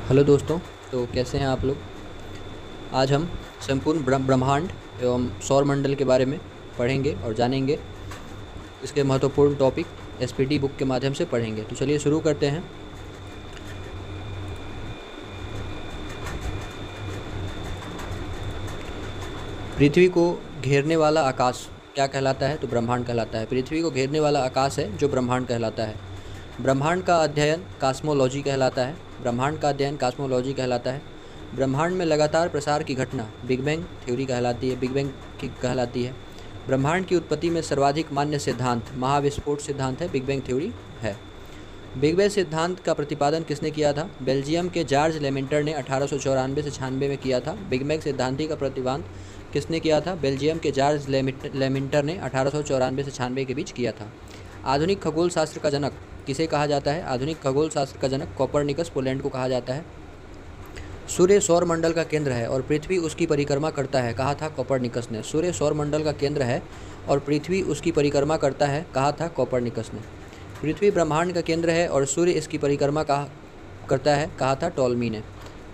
Hello दोस्तों। तो कैसे हैं आप लोग। आज हम संपूर्ण ब्रह्मांड एवं सौर मंडल के बारे में पढ़ेंगे और जानेंगे। इसके महत्वपूर्ण टॉपिक एसपीटी बुक के माध्यम से पढ़ेंगे। तो चलिए शुरू करते हैं। पृथ्वी को घेरने वाला आकाश क्या कहलाता है? तो ब्रह्मांड कहलाता है। पृथ्वी को घेरने वाला आकाश है जो ब्रह्मांड कहलाता है। ब्रह्मांड का अध्ययन कॉस्मोलॉजी कहलाता है। ब्रह्मांड का अध्ययन कॉस्मोलॉजी कहलाता है। ब्रह्मांड में लगातार प्रसार की घटना बिग बैंग थ्योरी कहलाती है। बिग बैंग की कहलाती है। ब्रह्मांड की उत्पत्ति में सर्वाधिक मान्य सिद्धांत महाविस्फोट सिद्धांत है। बिग बैंग थ्योरी है। बिग बैंग सिद्धांत का प्रतिपादन किसने किया था? बेल्जियम के जॉर्ज लेमेंटर ने 1894 से 96 में किया था। बिग बैंग सिद्धांति का प्रतिपादन किसने किया था? बेल्जियम के जॉर्ज लेमेंटर ने 1894 से 96 के बीच किया था। आधुनिक खगोल शास्त्र का जनक किसे कहा जाता है? आधुनिक खगोल शास्त्र का जनक कोपरनिकस पोलैंड को कहा जाता है। सूर्य सौर मंडल का केंद्र है और पृथ्वी उसकी परिक्रमा करता है, कहा था कोपरनिकस ने। सूर्य सौर मंडल का केंद्र है और पृथ्वी उसकी परिक्रमा करता है, कहा था कोपरनिकस ने। पृथ्वी ब्रह्मांड का केंद्र है और सूर्य इसकी परिक्रमा करता है, कहा था टॉलमी ने।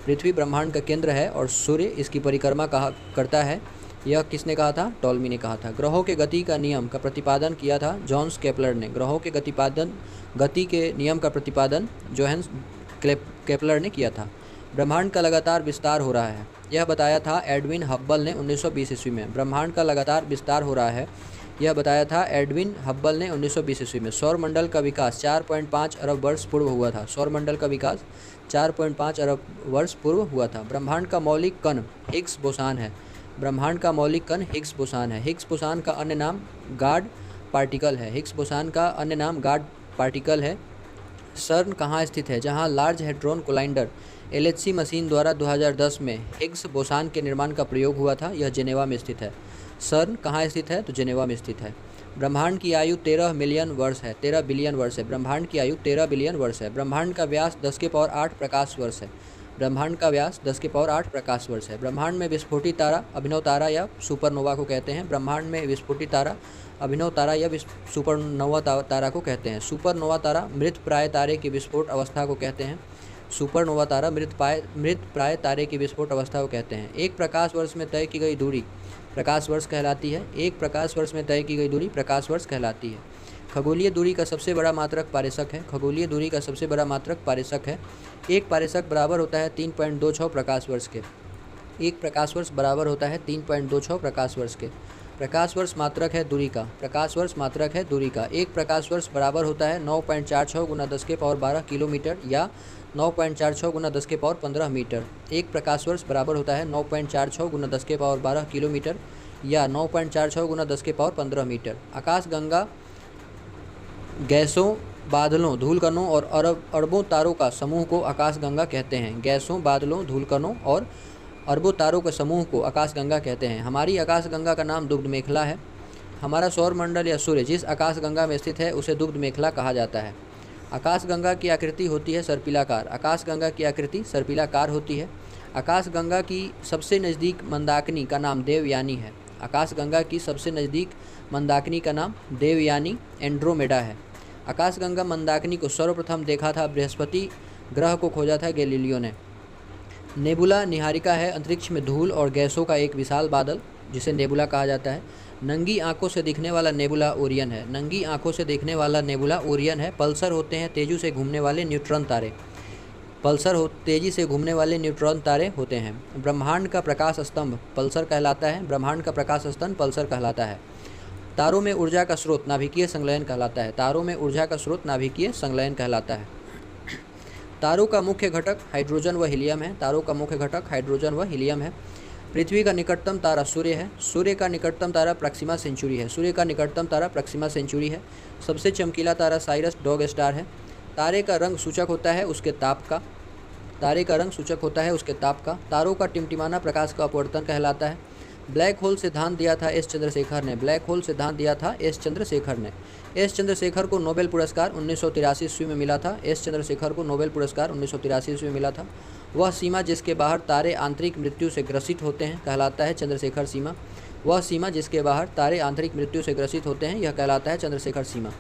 पृथ्वी ब्रह्मांड का केंद्र है और सूर्य इसकी परिक्रमा करता है, यह किसने कहा था? टॉलमी ने कहा था। ग्रहों के गति का नियम का प्रतिपादन किया था जॉन्स केपलर ने। ग्रहों के गति के नियम का प्रतिपादन जोहान्स केपलर ने किया था। ब्रह्मांड का लगातार विस्तार हो रहा है, यह बताया था एडविन हब्बल ने 1920 ईस्वी में। ब्रह्मांड का लगातार विस्तार हो रहा है, यह बताया था एडविन हब्बल ने 1920 ईस्वी में। सौर मंडल का विकास 4.5 अरब वर्ष पूर्व हुआ था। सौर मंडल का विकास 4.5 अरब वर्ष पूर्व हुआ था। ब्रह्मांड का मौलिक कण हिग्स बोसान है। ब्रह्मांड का मौलिक कण हिग्स बोसान है। हिग्स बोसान का अन्य नाम गॉड पार्टिकल है। हिग्स बोसान का अन्य नाम गॉड पार्टिकल है। सर्न कहाँ स्थित है? जहाँ large hadron collider LHC machine द्वारा 2010 में हिग्स बोसान के निर्माण का प्रयोग हुआ था, यह जेनेवा में स्थित है। सर्न कहाँ स्थित है? तो जेनेवा में स्थित है। ब्रह्मांड की आयु 13 मिलियन वर्ष है। 13 बिलियन वर्ष है। ब्रह्मांड की आयु 13 बिलियन वर्ष है। ब्रह्मांड का व्यास 10 के पावर 8 प्रकाश वर्ष है। ब्रह्मांड का व्यास 10 के पावर 8 प्रकाश वर्ष है। ब्रह्मांड में विस्फोटित तारा अभिनव तारा या सुपरनोवा को कहते हैं। ब्रह्मांड में विस्फोटित तारा अभिनव तारा या सुपरनोवा तारा को कहते हैं। सुपरनोवा तारा मृत प्राय तारे की विस्फोट अवस्था को कहते हैं। सुपरनोवा तारा मृत प्राय तारे की विस्फोट अवस्था को कहते हैं। एक प्रकाश वर्ष में तय की गई दूरी प्रकाश वर्ष कहलाती है। एक प्रकाश वर्ष में तय की गई दूरी प्रकाश वर्ष कहलाती है। खगोलीय दूरी का सबसे बड़ा मात्रक पारेसक है। खगोलीय दूरी का सबसे बड़ा मात्रक पारेसक है। एक पारेसक बराबर होता है 3.26 प्रकाश वर्ष के। एक प्रकाश वर्ष बराबर होता है 3.26 प्रकाश वर्ष के। प्रकाश वर्ष मात्रक है दूरी का। प्रकाश वर्ष मात्रक है दूरी का। एक प्रकाश वर्ष बराबर होता है 9.46 गुना 10 के पावर 12 किलोमीटर या 9.46 गुना 10 के पावर 15 मीटर। एक प्रकाश वर्ष बराबर होता है 9.46 गुना 10 के पावर 12 किलोमीटर या 9.46 गुना 10 के पावर 15 मीटर। आकाशगंगा गैसों, बादलों, धूलकणों और अरबों तारों का समूह को आकाशगंगा कहते हैं। गैसों, बादलों, धूलकणों और अरबों तारों के समूह को आकाशगंगा कहते हैं। हमारी आकाशगंगा का नाम दुग्ध मेखला है। हमारा सौर मंडल या सूर्य जिस आकाशगंगा में स्थित है उसे दुग्ध मेखला कहा जाता है। आकाशगंगा की आकृति होती है सर्पिलाकार। आकाशगंगा की आकृति सर्पिलाकार होती है। आकाशगंगा की सबसे नज़दीक मंदाकिनी का नाम देवयानी है। आकाशगंगा की सबसे नज़दीक मंदाकिनी का नाम देवयानी एंड्रोमेडा है। आकाशगंगा मंदाकिनी को सर्वप्रथम देखा था बृहस्पति ग्रह को खोजा था गैलीलियो ने। नेबुला निहारिका है अंतरिक्ष में धूल और गैसों का एक विशाल बादल जिसे नेबुला कहा जाता है। नंगी आंखों से दिखने वाला नेबुला ओरियन है। नंगी आंखों से दिखने वाला नेबुला ओरियन है। पल्सर होते हैं तेजी से घूमने वाले न्यूट्रॉन तारे। तेजी से घूमने वाले न्यूट्रॉन तारे होते हैं। ब्रह्मांड का प्रकाश स्तंभ पल्सर कहलाता है। ब्रह्मांड का प्रकाश स्तंभ पल्सर कहलाता है। तारों में ऊर्जा का स्रोत नाभिकीय संलयन कहलाता है। तारों में ऊर्जा का स्रोत नाभिकीय संलयन कहलाता है। तारों का मुख्य घटक हाइड्रोजन व हीलियम है। तारों का मुख्य घटक हाइड्रोजन व हीलियम है। पृथ्वी का निकटतम तारा सूर्य है। सूर्य का निकटतम तारा प्रॉक्सिमा सेंचुरी है। सूर्य का निकटतम तारा प्रॉक्सिमा सेंचुरी है। सबसे चमकीला तारा साइरस डॉग स्टार है। तारे का रंग सूचक होता है उसके ताप का। तारे का रंग सूचक होता है उसके ताप का। तारों का टिमटिमाना प्रकाश का अपवर्तन कहलाता है। ब्लैक होल सिद्धांत दिया था एस चंद्रशेखर ने। ब्लैक होल सिद्धांत दिया था एस चंद्रशेखर ने। एस चंद्रशेखर को नोबेल पुरस्कार 1983 ईस्वी में मिला था। एस चंद्रशेखर को नोबेल पुरस्कार 1983 ईस्वी में मिला था। वह सीमा जिसके बाहर तारे आंतरिक मृत्यु से ग्रसित होते हैं कहलाता है चंद्रशेखर सीमा। वह सीमा जिसके बाहर तारे आंतरिक मृत्यु से ग्रसित होते हैं यह कहलाता है चंद्रशेखर सीमा।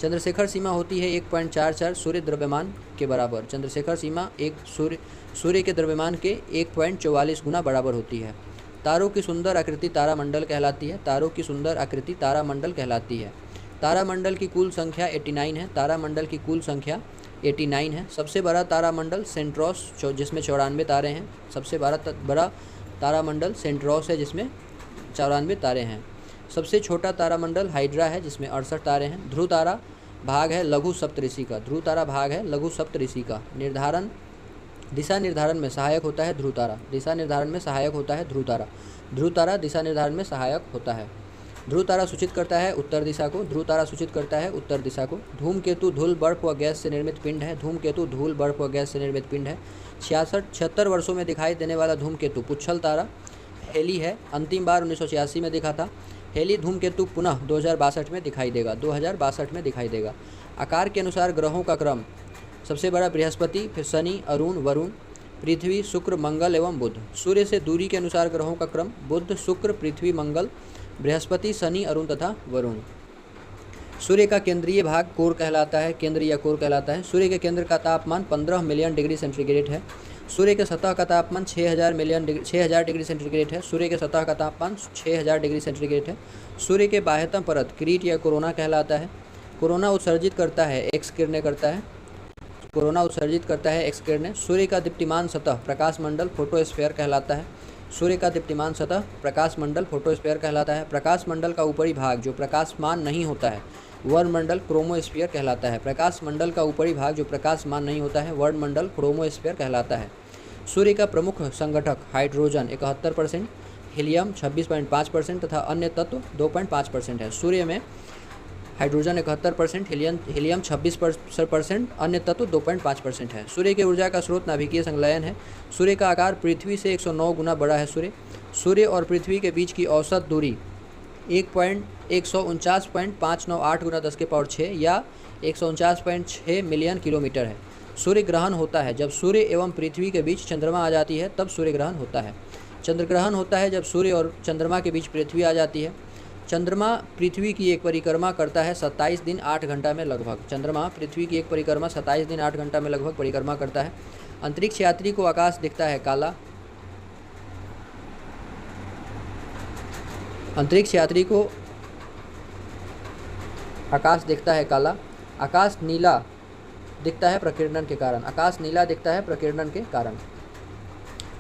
चंद्रशेखर सीमा होती है 1.44 सूर्य द्रव्यमान के बराबर। चंद्रशेखर सीमा एक सूर्य के द्रव्यमान के 1.44 गुना बराबर होती है। तारों की सुंदर आकृति तारामंडल कहलाती है। तारों की सुंदर आकृति तारामंडल कहलाती है। तारामंडल की कुल संख्या 89 है। तारामंडल की कुल संख्या 89 है। सबसे बड़ा तारामंडल सेंट्रोस जिसमें 94 तारे हैं। सबसे बड़ा तारामंडल सेंट्रोस है जिसमें 94 तारे हैं। सबसे छोटा तारामंडल हाइड्रा है जिसमें 68 तारे हैं। ध्रुव तारा भाग है लघु सप्तऋषि का। ध्रुव तारा भाग है लघु सप्तऋषि का। दिशा निर्धारण में सहायक होता है ध्रुव तारा। दिशा निर्धारण में सहायक होता है ध्रुव तारा। ध्रुव तारा दिशा निर्धारण में सहायक होता है। ध्रुव तारा सूचित करता है उत्तर दिशा को। ध्रुव तारा सूचित करता है उत्तर दिशा को। धूमकेतु धूल बर्फ व गैस से निर्मित पिंड है। धूमकेतु धूल बर्फ व गैस से निर्मित पिंड है। 76 वर्षों में दिखाई देने वाला धूमकेतु पुच्छल तारा हेली है। अंतिम बार 1986 में दिखा था। हेली धूमकेतु पुनः 2062 में दिखाई देगा। 2062 में दिखाई देगा। आकार के अनुसार ग्रहों का क्रम: सबसे बड़ा बृहस्पति, फिर शनि, अरुण, वरुण, पृथ्वी, शुक्र, मंगल एवं बुध। सूर्य से दूरी के अनुसार ग्रहों का क्रम: बुध, शुक्र, पृथ्वी, मंगल, बृहस्पति, शनि, अरुण तथा वरुण। सूर्य का केंद्रीय भाग कोर कहलाता है। केंद्र या कोर कहलाता है। सूर्य के केंद्र का तापमान 15 मिलियन डिग्री सेंटीग्रेड है। सूर्य के सतह का तापमान 6000 डिग्री सेंटीग्रेड है। सूर्य के सतह का तापमान 6000 डिग्री सेंटीग्रेड है। सूर्य के बाह्यतम परत क्रीट या कोरोना कहलाता है। कोरोना उत्सर्जित करता है एक्स किरणें करता है। कोरोना उत्सर्जित करता है एक्स किरणें। सूर्य का दीप्तिमान सतह प्रकाश मंडल फोटोस्फीयर कहलाता है। सूर्य का दीप्तिमान सतह प्रकाश मंडल फोटोस्फीयर कहलाता है। प्रकाश मंडल का ऊपरी भाग जो प्रकाशमान नहीं होता है वर्णमंडल क्रोमोस्फीयर कहलाता है। प्रकाश मंडल का ऊपरी भाग जो प्रकाशमान नहीं होता है वर्णमंडल क्रोमोस्फीयर कहलाता है। सूर्य का प्रमुख संगठक हाइड्रोजन 71%, हीलियम 26.5% तथा अन्य तत्व 2.5% है। सूर्य में हाइड्रोजन 71%, हीलियम 26%, अन्य तत्व 2.5% है। सूर्य की ऊर्जा का स्रोत नाभिकीय संलयन है। सूर्य का आकार पृथ्वी से 109 गुना बड़ा है। सूर्य और पृथ्वी के बीच की औसत दूरी 149.598 गुना 10⁶ या 149.6 मिलियन किलोमीटर है। सूर्य ग्रहण होता है जब सूर्य एवं पृथ्वी के बीच चंद्रमा आ जाती है, तब सूर्य ग्रहण होता है। चंद्र ग्रहण होता है जब सूर्य और चंद्रमा के बीच पृथ्वी आ जाती है। चंद्रमा पृथ्वी की एक परिक्रमा करता है 27 दिन 8 घंटा में लगभग। चंद्रमा पृथ्वी की एक परिक्रमा 27 दिन 8 घंटा में लगभग परिक्रमा करता है। अंतरिक्ष यात्री को आकाश दिखता है काला। अंतरिक्ष यात्री को आकाश दिखता है काला। आकाश नीला दिखता है प्रकीर्णन के कारण। आकाश नीला दिखता है प्रकीर्णन के कारण।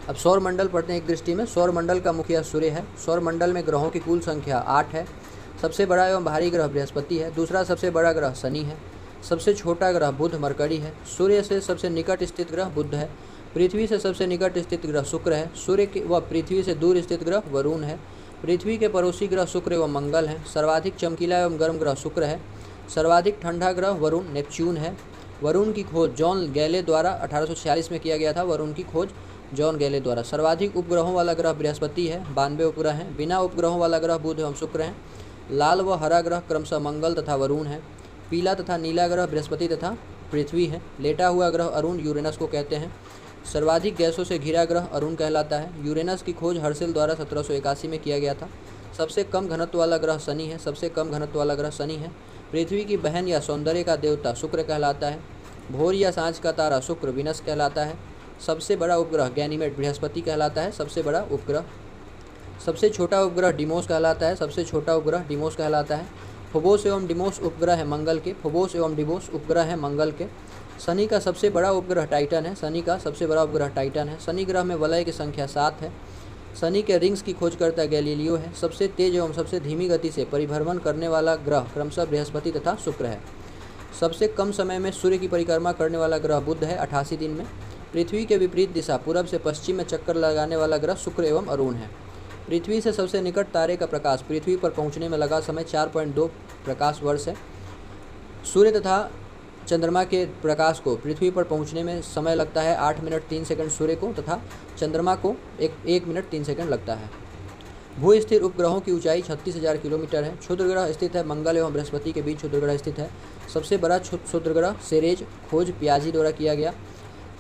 अब सौरमंडल पढ़ते हैं एक दृष्टि में। सौरमंडल का मुखिया सूर्य है। सौरमंडल में ग्रहों की कुल संख्या 8 है। सबसे बड़ा एवं भारी ग्रह बृहस्पति है। दूसरा सबसे बड़ा ग्रह शनि है। सबसे छोटा ग्रह बुध मरकरी है। सूर्य से सबसे निकट स्थित ग्रह बुध है। पृथ्वी से सबसे निकट स्थित ग्रह शुक्र है। सूर्य व पृथ्वी से दूर स्थित ग्रह वरुण है। पृथ्वी के पड़ोसी ग्रह शुक्र एवं मंगल है। सर्वाधिक चमकीला एवं गर्म ग्रह शुक्र है। सर्वाधिक ठंडा ग्रह वरुण नेपच्यून है। वरुण की खोज जॉन गैले द्वारा 1846 में किया गया था। वरुण की खोज जॉन गैले द्वारा। सर्वाधिक उपग्रहों वाला ग्रह बृहस्पति है, 92 उपग्रह हैं। बिना उपग्रहों वाला ग्रह बुध एवं शुक्र हैं। लाल व हरा ग्रह क्रमशः मंगल तथा वरुण है। पीला तथा नीला ग्रह बृहस्पति तथा पृथ्वी है। लेटा हुआ ग्रह अरुण यूरेनस को कहते हैं। सर्वाधिक गैसों से घिरा ग्रह अरुण कहलाता है। यूरेनस की खोज हर्शेल द्वारा 1781 में किया गया था। सबसे कम घनत्व वाला ग्रह शनि है। सबसे कम घनत्व वाला ग्रह शनि है। पृथ्वी की बहन या सौंदर्य का देवता शुक्र कहलाता है। भोर या सांझ का तारा शुक्र विनस कहलाता है। सबसे बड़ा उपग्रह गैनीमेड बृहस्पति कहलाता है। सबसे बड़ा उपग्रह। सबसे छोटा उपग्रह डिमोस कहलाता है। सबसे छोटा उपग्रह डिमोस कहलाता है। फोबोस एवं डिमोस उपग्रह है मंगल के। फोबोस एवं डिमोस उपग्रह है मंगल के। शनि का सबसे बड़ा उपग्रह टाइटन है। शनि का सबसे बड़ा उपग्रह टाइटन है। शनि ग्रह में वलय की संख्या 7 है। शनि के रिंग्स की खोजकर्ता गैलीलियो है। सबसे तेज एवं सबसे धीमी गति से परिभ्रमण करने वाला ग्रह क्रमशः बृहस्पति तथा शुक्र है। सबसे कम समय में सूर्य की परिक्रमा करने वाला ग्रह बुध है 88 दिन में। पृथ्वी के विपरीत दिशा पूरब से पश्चिम में चक्कर लगाने वाला ग्रह शुक्र एवं अरुण है। पृथ्वी से सबसे निकट तारे का प्रकाश पृथ्वी पर पहुंचने में लगा समय 4.2 प्रकाश वर्ष है। सूर्य तथा चंद्रमा के प्रकाश को पृथ्वी पर पहुंचने में समय लगता है 8 मिनट 3 सेकंड सूर्य को तथा चंद्रमा को 1 मिनट 3 सेकंड लगता है। भू स्थिर उपग्रहों की ऊंचाई 36,000 किलोमीटर है। क्षुद्र ग्रह स्थित है मंगल एवं बृहस्पति के बीच क्षुद्र ग्रह स्थित है। सबसे बड़ा क्षुद्र ग्रह सेरेज खोज पियाजी द्वारा किया गया।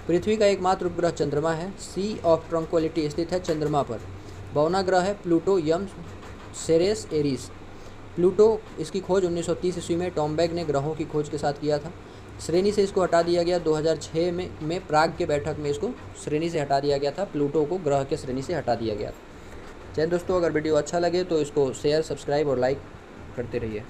पृथ्वी का एकमात्र उपग्रह चंद्रमा है। सी ऑफ ट्रंक्विलिटी स्थित है चंद्रमा पर। 52वां ग्रह है प्लूटो यम सेरेस एरीस। प्लूटो, इसकी खोज 1930 ईस्वी में टॉम्बैग ने ग्रहों की खोज के साथ किया था। श्रेणी से इसको हटा दिया गया 2006 में प्राग के बैठक में इसको श्रेणी से हटा दिया गया था। प्लूटो को ग्रह के श्रेणी से हटा दिया गया था। चलिए दोस्तों, अगर वीडियो अच्छा लगे तो इसको शेयर, सब्सक्राइब और लाइक करते रहिए।